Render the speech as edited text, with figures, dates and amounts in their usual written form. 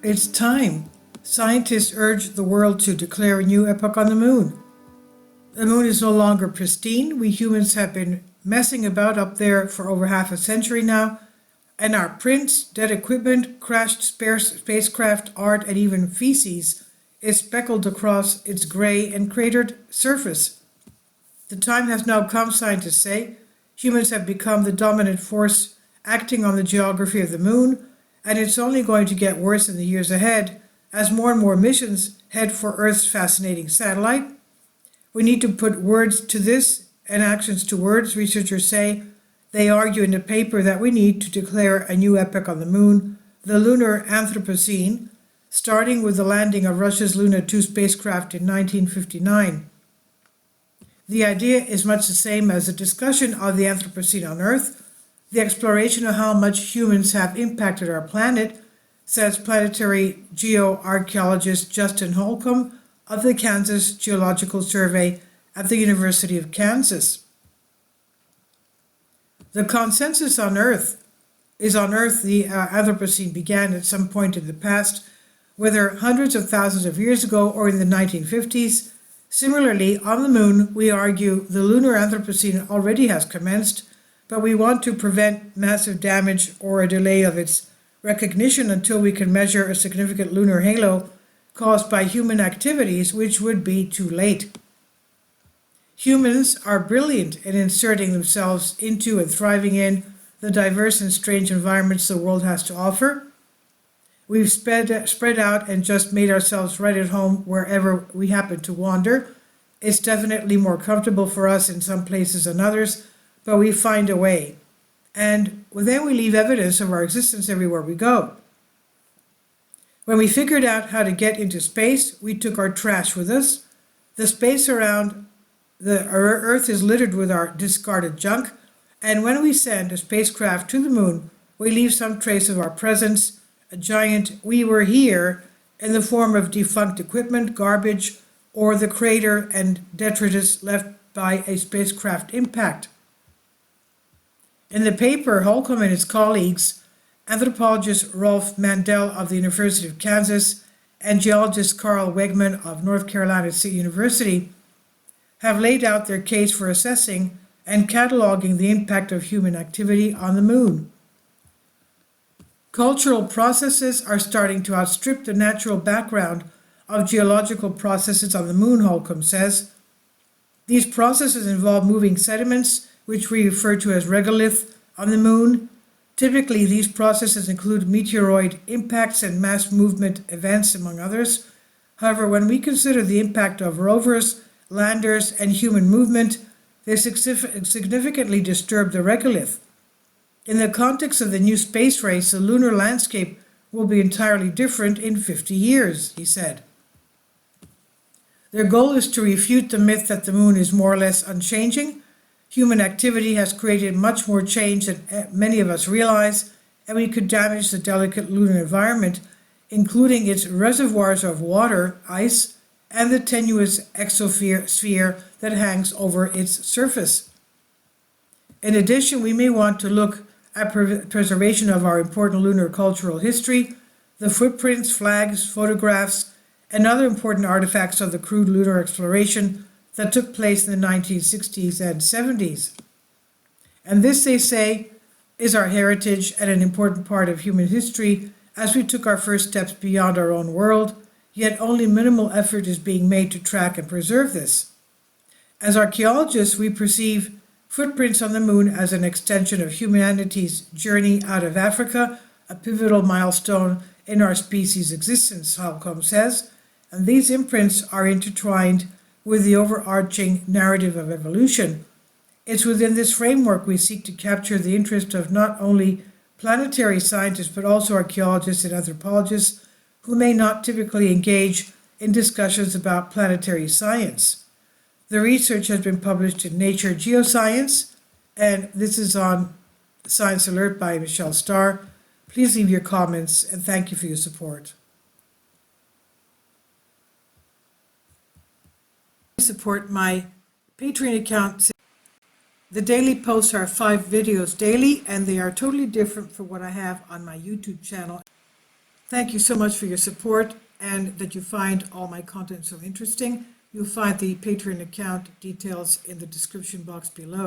It's time. Scientists urge the world to declare a new epoch on the moon. The moon is no longer pristine. We humans have been messing about up there for over half a century now, and our prints, dead equipment, crashed spacecraft, art, and even feces is speckled across its gray and cratered surface. The time has now come, scientists say. Humans have become the dominant force acting on the geography of the moon, and it's only going to get worse in the years ahead as more and more missions head for Earth's fascinating satellite. We need to put words to this and actions to words, researchers say. They argue in the paper that we need to declare a new epoch on the moon, the lunar Anthropocene, starting with the landing of Russia's Luna 2 spacecraft in 1959. The idea is much the same as the discussion of the Anthropocene on Earth, the exploration of how much humans have impacted our planet, says planetary geoarchaeologist Justin Holcomb of the Kansas Geological Survey at the University of Kansas. The consensus on Earth the Anthropocene began at some point in the past, whether hundreds of thousands of years ago or in the 1950s. Similarly, on the moon, we argue the lunar Anthropocene already has commenced, but we want to prevent massive damage or a delay of its recognition until we can measure a significant lunar halo caused by human activities, which would be too late. Humans are brilliant in inserting themselves into and thriving in the diverse and strange environments the world has to offer. We've spread out and just made ourselves right at home wherever we happen to wander. It's definitely more comfortable for us in some places than others, but we find a way. And then we leave evidence of our existence everywhere we go. When we figured out how to get into space, we took our trash with us. The space around the Earth is littered with our discarded junk, and when we send a spacecraft to the moon, we leave some trace of our presence, a giant "we were here" in the form of defunct equipment, garbage, or the crater and detritus left by a spacecraft impact. In the paper, Holcomb and his colleagues, anthropologist Rolf Mandel of the University of Kansas and geologist Carl Wegman of North Carolina State University, have laid out their case for assessing and cataloging the impact of human activity on the moon. Cultural processes are starting to outstrip the natural background of geological processes on the moon, Holcomb says. These processes involve moving sediments, which we refer to as regolith, on the moon. Typically, these processes include meteoroid impacts and mass movement events, among others. However, when we consider the impact of rovers, landers, and human movement, they significantly disturb the regolith. In the context of the new space race, the lunar landscape will be entirely different in 50 years, he said. Their goal is to refute the myth that the moon is more or less unchanging. Human activity has created much more change than many of us realize, and we could damage the delicate lunar environment, including its reservoirs of water, ice, and the tenuous exosphere that hangs over its surface. In addition, we may want to look at preservation of our important lunar cultural history, the footprints, flags, photographs, and other important artifacts of the crude lunar exploration that took place in the 1960s and 70s. And this, they say, is our heritage and an important part of human history as we took our first steps beyond our own world, yet only minimal effort is being made to track and preserve this. As archaeologists, we perceive footprints on the moon as an extension of humanity's journey out of Africa, a pivotal milestone in our species' existence, Holcomb says, and these imprints are intertwined with the overarching narrative of evolution. It's within this framework we seek to capture the interest of not only planetary scientists but also archaeologists and anthropologists who may not typically engage in discussions about planetary science. The research has been published in Nature Geoscience, and this is on Science Alert by Michelle Starr. Please leave your comments, and thank you for your support. Support my Patreon account. The daily posts are 5 videos daily, and they are totally different from what I have on my YouTube channel. Thank you so much for your support and that you find all my content so interesting. You'll find the Patreon account details in the description box below.